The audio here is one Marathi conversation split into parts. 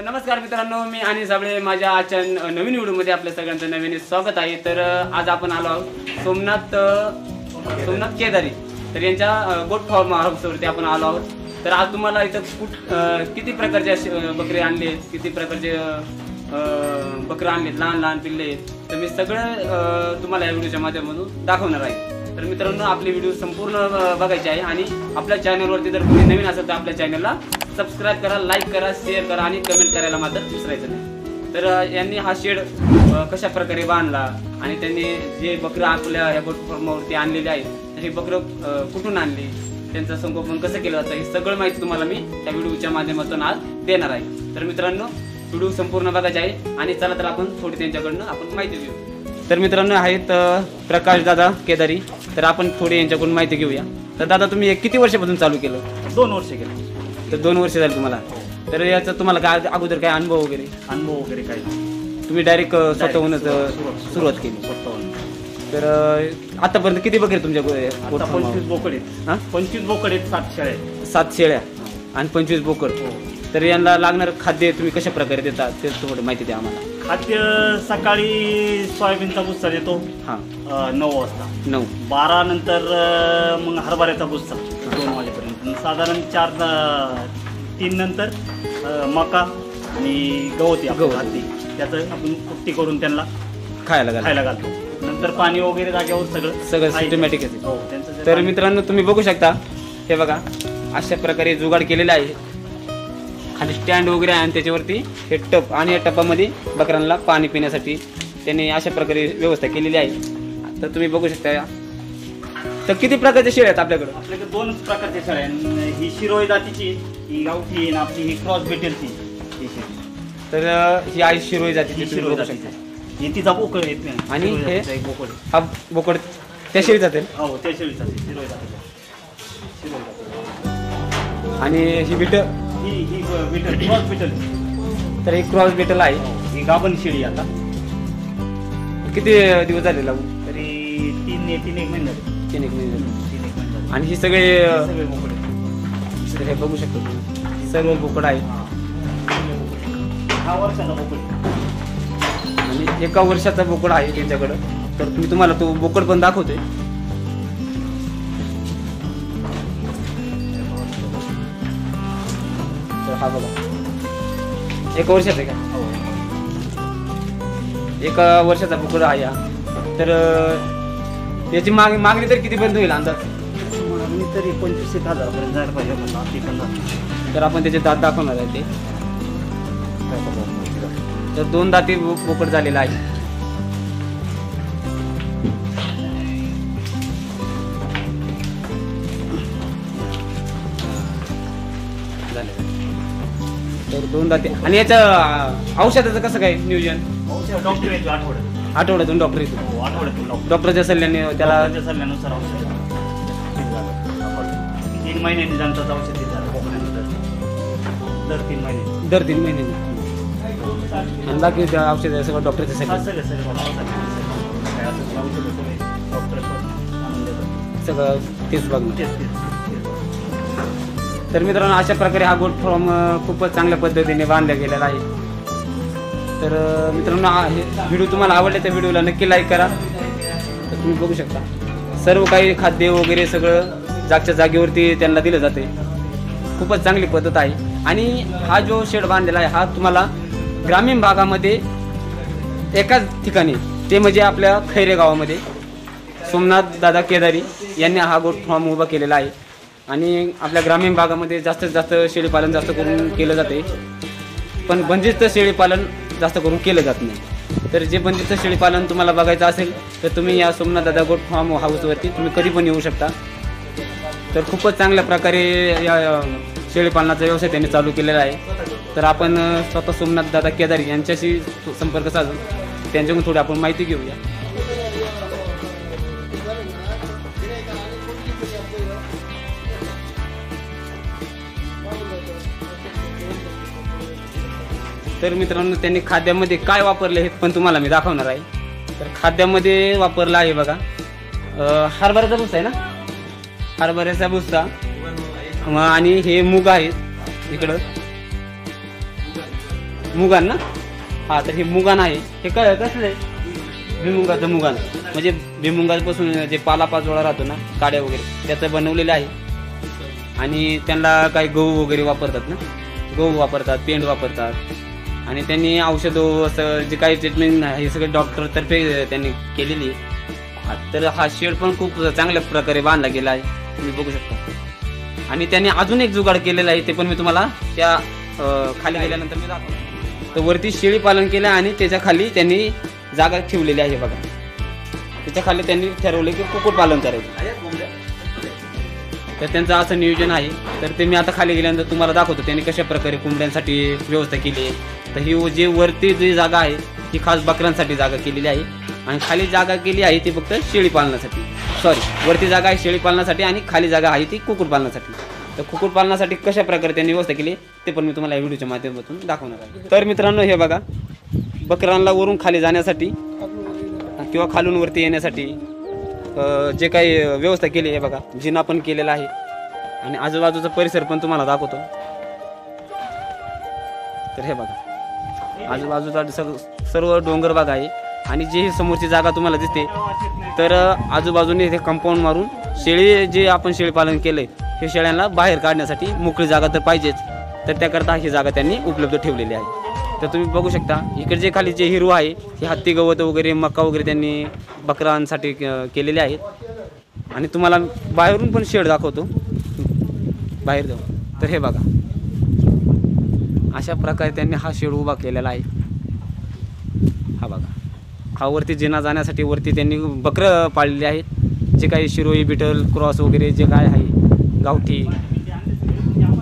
नमस्कार मित्रांनो, मी आणि साबळे माझ्या आजच्या नवीन व्हिडिओमध्ये आपल्या सगळ्यांचं नवीन स्वागत आहे। तर आज आपण आलो आहोत सोमनाथ केदारी तर यांच्या गोट फार्म हाऊसवरती आपण आलो आहोत। तर आज तुम्हाला इथं किती प्रकारचे बकरे आणले, किती प्रकारचे बकरे आणले, लहान लहान पिल्ले, तर मी सगळं तुम्हाला या व्हिडिओच्या माध्यमातून दाखवणार आहे। तर मित्रांनो, आपली व्हिडिओ संपूर्ण बघायची आहे आणि आपल्या चॅनलवरती जर तुम्ही नवीन असाल तर आपल्या चॅनलला सबस्क्राइब करा, लाईक करा, शेअर करा आणि कमेंट करायला मात्र विसरायचं नाही। तर यांनी हा शेड कशा प्रकारे बांधला आणि त्यांनी जे बकरं आपल्या ह्या गोट फार्मवरती आणलेले आहेत, हे बकरं कुठून आणली, त्यांचं संगोपन कसं केलं जातं, हे सगळं माहिती तुम्हाला मी त्या व्हिडिओच्या माध्यमातून आज देणार आहे। तर मित्रांनो, व्हिडिओ संपूर्ण बघायचे आहे आणि चला तर आपण थोडी त्यांच्याकडनं आपण माहिती घेऊ। तर मित्रांनो, आहेत प्रकाश दादा केदारी, तर आपण थोडी यांच्याकडून माहिती घेऊया। तर दादा, तुम्ही किती वर्षापासून चालू केलं? 2 वर्ष केलं। तर 2 वर्ष झाली तुम्हाला। तर याचा तुम्हाला काय अगोदर काय अनुभव वगैरे काय तुम्ही डायरेक्ट स्वतःहूनच सुरुवात केली? स्वतःहून। तर आतापर्यंत किती बकरे तुमच्या 25 बोकड आहेत। 25 बोकड आहेत, 7 शेळ्या आहेत। 7 शेळ्या आणि 25 बोकड। तर यांना लागणार खाद्य तुम्ही कशा प्रकारे देता ते थोडं माहिती द्या आम्हाला। खाद्य सकाळी सोयाबीनचा भुस्सा देतो 9 वाजता, 9 12 नंतर मग हरभऱ्याचा भुस्सा 2 वाजेपर्यंत, साधारण 3 नंतर मका आणि गवती खाद्य त्याचं आपण कुट्टी करून त्यांना खायला घालतो। नंतर पाणी वगैरे जागेवर सगळं सिस्टमॅटिक आहे। तर मित्रांनो, तुम्ही बघू शकता, हे बघा अशा प्रकारे जुगाड केलेला आहे। खाली स्टँड वगैरे आहे आणि त्याच्यावरती हे टप, आणि या टपामध्ये बकऱ्यांना पाणी पिण्यासाठी त्यांनी अशा प्रकारे व्यवस्था केलेली आहे। तर तुम्ही बघू शकता। तर किती प्रकारचे शेळ्या आहेत आपल्याकडे? आपल्याकडे 2 प्रकारच्या शेळ्या आहेत। ही शिरोई जातीची, ही गावठी, आणि आपली ही क्रॉस बेटेलची ही शेळी। तर ही आहे शिरोई जातीची, शिरोई जातीची ही तिचा बोकड येत नाही। आणि हे हा बोकड त्या शेळी जाते? हो, त्या शेळी जाते, शिरोई जाते। आणि ही बिट ही क्रॉस बेटल। तर ही क्रॉस बेटल आहे, ही गाभण शेळी। आता किती दिवस झाले लागून? तरी 3 महिने झाले। 3 महिने। आणि ही सगळे बोकड, हे बघू शकतो तुम्ही, सर्व बोकड आहे। 6 वर्षाचा बोकड आणि 1 वर्षाचा बोकड आहे त्यांच्याकडं। तर मी तुम्हाला तो बोकड पण दाखवतोय। तर हा बघा, 1 वर्षाचा आहे का? 1 वर्षाचा बोकड आहे हा। तर याची मागणी तर किती पर्यंत होईल अंदाज? मागणी तरी 25,000 पर्यंत जायला पाहिजे। तर आपण त्याचे दात दाखवणार आहे ते। तर 2 दाती बोकड झालेला आहे। तर 2 दाती। आणि याचं औषधाचं कसं काय नियोजन? डॉक्टर येतो आठवड्यातून डॉक्टर येतो। डॉक्टरच्या सल्ल्याने सल्ल्यानुसार औषध 3 महिन्यांनी जाणतात औषध दर 3 महिन्यांनी। आणि बाकी औषध सगळं डॉक्टरच्या सगळं तेच बघणार। तर मित्रांनो, अशा प्रकारे हा गोट फार्म खूपच चांगल्या पद्धतीने बांधला गेलेला आहे। तर मित्रांनो, हे व्हिडिओ तुम्हाला आवडले तर व्हिडिओला नक्की लाईक करा। तर तुम्ही बघू शकता, सर्व काही खाद्य वगैरे सगळं जागच्या जागेवरती त्यांना दिलं जाते। खूपच चांगली पद्धत आहे। आणि हा जो शेड बांधलेला आहे हा तुम्हाला ग्रामीण भागामध्ये एकाच ठिकाणी, ते म्हणजे आपल्या खैरे गावामध्ये सोमनाथ दादा केदारी यांनी हा गोट फार्म उभा केलेला आहे। आणि आपल्या ग्रामीण भागामध्ये जास्तीत जास्त शेळीपालन जास्त करून केलं जाते, पण बंदिस्त शेळीपालन जास्त करून केलं जात नाही। तर जे बंदिस्त शेळीपालन तुम्हाला बघायचं असेल तर तुम्ही या सोमनाथ दादा गोट फार्म हाऊसवरती तुम्ही कधी पण येऊ शकता। तर खूपच चांगल्या प्रकारे या शेळीपालनाचा व्यवसाय त्यांनी चालू केलेला आहे। तर आपण स्वतः सोमनाथ दादा केदारी यांच्याशी संपर्क साधून त्यांच्याकडून थोडी आपण माहिती घेऊया। तर मित्रांनो, त्यांनी खाद्यामध्ये काय वापरले हे पण तुम्हाला मी दाखवणार आहे। तर खाद्यामध्ये वापरला आहे बघा, हरभऱ्याचा भुस्सा आहे ना, हरभऱ्याचा भुस्सा, आणि हे मूग आहेत इकडं, मुगान ना, हा तर हे मुगान आहे. हे काय कसलं आहे? भिमुगाचं मुगान, म्हणजे भिमुगापासून जे पालापाचोळा राहतो ना, काड्या वगैरे त्याचं बनवलेलं आहे. आणि त्यांना काही गहू वगैरे वापरतात ना, गहू वापरतात, पेंड वापरतात. आणि त्यांनी औषधं असं जे काही ट्रीटमेंट हे सगळे डॉक्टरतर्फे त्यांनी केलेली आहे. तर हा शेड पण खूप चांगल्या प्रकारे बांधला गेला आहे, तुम्ही बघू शकता. आणि त्यांनी अजून एक जुगाड केलेला आहे, ते पण मी तुम्हाला त्या खाली गेल्यानंतर मी दाखवतो. तर वरती शेळी पालन केलं आणि त्याच्या खाली त्यांनी जागा ठेवलेली आहे बघा. त्याच्या खाली त्यांनी ठरवले की कुक्कुटपालन करायचं. तर त्यांचं असं नियोजन आहे. तर ते मी आता खाली गेल्यानंतर तुम्हाला दाखवतो त्यांनी कशा प्रकारे कोंबड्यांसाठी व्यवस्था केली आहे. तर ही जी वरती जी जागा आहे ही खास बकऱ्यांसाठी जागा केलेली आहे आणि खाली जागा केली आहे ती फक्त शेळी पालनासाठी. वरती जागा आहे शेळी पालनासाठी आणि खाली जागा आहे ती कुक्कुटपालनासाठी. तर कुक्कुटपालनासाठी कशा प्रकारे त्यांनी व्यवस्था केली ते पण मी तुम्हाला या व्हिडिओच्या माध्यमातून दाखवणार आहे. तर मित्रांनो हे बघा, बकरांना वरून खाली जाण्यासाठी किंवा खालून वरती येण्यासाठी जे काही व्यवस्था केली आहे बघा, जिना पण केलेला आहे. आणि आजूबाजूचा परिसर पण तुम्हाला दाखवतो. तर हे बघा, आजूबाजूचा सर्व डोंगर भाग आहे. आणि जी समोरची जागा तुम्हाला दिसते तर आजूबाजूने हे कंपाऊंड मारून शेळी जे आपण शेळी पालन केलंय हे शेळ्यांना बाहेर काढण्यासाठी मोकळी जागा तर पाहिजेच. तर त्याकरता ही जागा त्यांनी उपलब्ध ठेवलेली आहे. तर तुम्ही बघू शकता इकडे जे खाली जे हिरवं आहे हे हत्ती गवत वगैरे मका वगैरे त्यांनी बकरांसाठी केलेले आहेत. आणि तुम्हाला बाहेरून पण शेड दाखवतो, बाहेर जाऊ. तर हे बघा, अशा प्रकारे त्यांनी हा शेड उभा केलेला आहे. हा बघा, हा वरती जिना जाण्यासाठी वरती त्यांनी बकरं पाळलेली आहेत. जे काही शिरोई बिटल क्रॉस वगैरे जे काय आहे, गावठी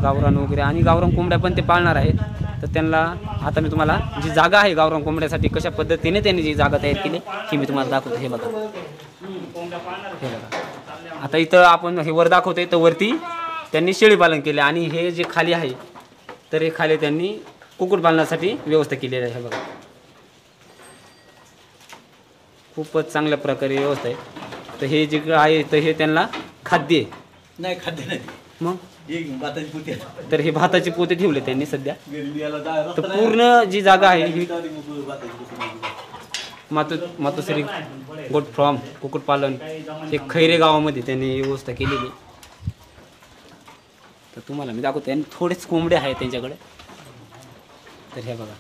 गावरान वगैरे आणि गावरान कोंबड्या पण ते पाळणार आहेत. तर त्यांना आता मी तुम्हाला जी जागा आहे गावरान कोंबड्यासाठी कशा पद्धतीने त्यांनी जी जागा तयार केली ही मी तुम्हाला दाखवतो. हे बघा, हे बघा, आता इथं आपण हे वर दाखवतोय तर वरती त्यांनी शेळी पालन केले आणि हे जे खाली आहे तर हे खाली त्यांनी कुक्कुटपालनासाठी व्यवस्था केलेली आहे. हे बघा, खूपच चांगल्या प्रकारे व्यवस्था आहे. तर हे जे आहे तर हे त्यांना खाद्य नाही, खाद्य नाही, मग भाताची पोती. तर हे भाताचे पोते ठेवले त्यांनी सध्या. तर पूर्ण जी जागा आहे ही मातोश्री गोट फार्म कुक्कुटपालन हे खैरे गावामध्ये त्यांनी व्यवस्था केलेली. तर तुम्हाला मी दाखवतो आणि थोडेच कोंबडे आहेत त्यांच्याकडे. तर हे बघा,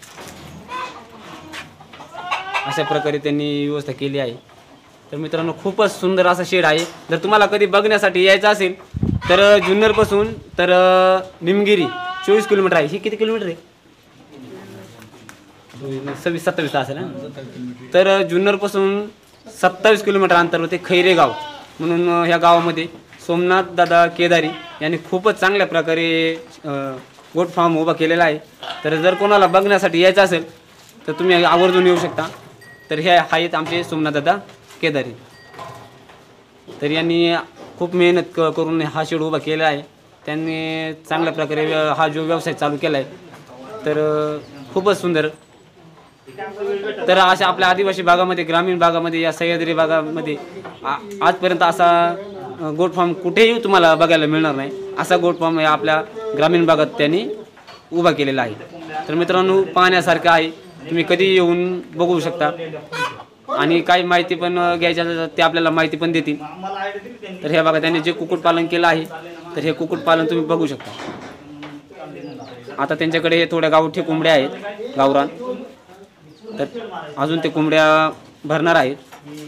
अशा प्रकारे त्यांनी व्यवस्था केली आहे. तर मित्रांनो खूपच सुंदर असा शेड आहे. जर तुम्हाला कधी बघण्यासाठी यायचं असेल तर जुन्नरपासून तर निमगिरी 24 किलोमीटर आहे. ही किती किलोमीटर आहे? 26-27 असेल ना. तर जुन्नरपासून 27 किलोमीटर अंतरावर ते खैरे गाव म्हणून ह्या गावामध्ये सोमनाथ दादा केदारी यांनी खूपच चांगल्या प्रकारे गोट फार्म उभा केलेला आहे. तर जर कोणाला बघण्यासाठी यायचं असेल तर तुम्ही आवर्जून येऊ शकता. तर हे आहेत आमचे सोमनाथ दादा केदारी. तर यांनी खूप मेहनत करून हा शेड उभा केला आहे. त्यांनी चांगल्या प्रकारे हा जो व्यवसाय चालू केला आहे तर खूपच सुंदर. तर अशा आपल्या आदिवासी भागामध्ये ग्रामीण भागामध्ये या सह्याद्री भागामध्ये आजपर्यंत असा गोट फार्म कुठेही तुम्हाला बघायला मिळणार नाही. असा गोट फार्म आपल्या ग्रामीण भागात त्यांनी उभा केलेला आहे. तर मित्रांनो पाहण्यासारखं आहे, तुम्ही कधी येऊन बघू शकता. आणि काही माहिती पण घ्यायच्या ते आपल्याला माहिती पण देतील. तर हे बघा त्यांनी जे कुक्कुटपालन केलं आहे तर हे कुक्कुटपालन तुम्ही बघू शकता. आता त्यांच्याकडे हे थोड्या गावठी कोंबड्या आहेत गावरान. तर अजून ते कोंबड्या भरणार आहेत.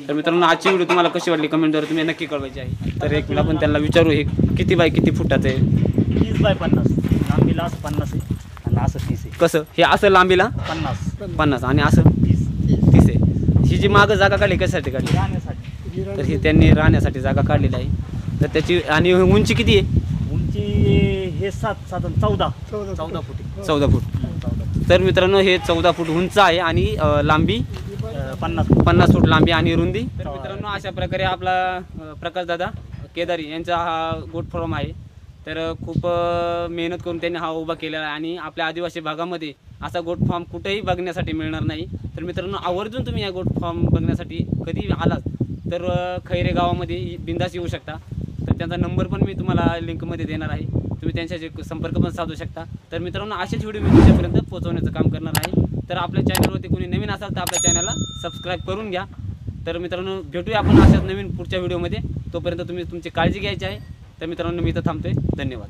तर मित्रांनो आजची व्हिडिओ तुम्हाला कशी वाटली कमेंटवर तुम्ही नक्की कळवायची आहे. तर एक आपण त्यांना विचारू हे किती बाय किती फुटाचं आहे? 30 बाय 50. लांबीला असं 50 आहे आणि असं 30 आहे. कसं हे असं लांबीला 50 आणि असं 30 आहे. ही जी मागं जागा काढली कशासाठी काढली? राहण्यासाठी. तर ही त्यांनी राहण्यासाठी जागा काढलेली आहे. तर त्याची आणि उंची किती आहे? उंची हे 14 फूट. 14 फूट. तर मित्रांनो हे 14 फूट उंच आहे आणि लांबी 50 फूट लांबी आणि रुंदी. तर मित्रांनो अशा प्रकारे आपला प्रकाश दादा केदारी यांचा हा गोट फार्म आहे. तर खूप मेहनत करून त्यांनी हा उभा केलेला आहे आणि आपल्या आदिवासी भागामध्ये असा गोट फार्म कुठेही बघण्यासाठी मिळणार नाही. तर मित्रांनो आवर्जून तुम्ही या गोट फार्म बघण्यासाठी कधी आलात तर खैरे गावामध्ये बिंदास येऊ शकता. तर त्यांचा नंबर पण मी तुम्हाला लिंकमध्ये देणार आहे. तुम्ही त्यांच्याशी संपर्क पण साधू शकता. तर मित्रांनो असेच व्हिडिओ मी तुमच्यापर्यंत पोहोचवण्याचं काम करणार आहे. तर आपल्या चॅनलवरती कोणी नवीन असाल तर आपल्या चॅनलला सबस्क्राईब करून घ्या. तर मित्रांनो भेटूया आपण अशाच नवीन पुढच्या व्हिडिओमध्ये. तोपर्यंत तुम्ही तुमची काळजी घ्यायची आहे. तर मित्रांनो मी इथं थांबतोय. धन्यवाद.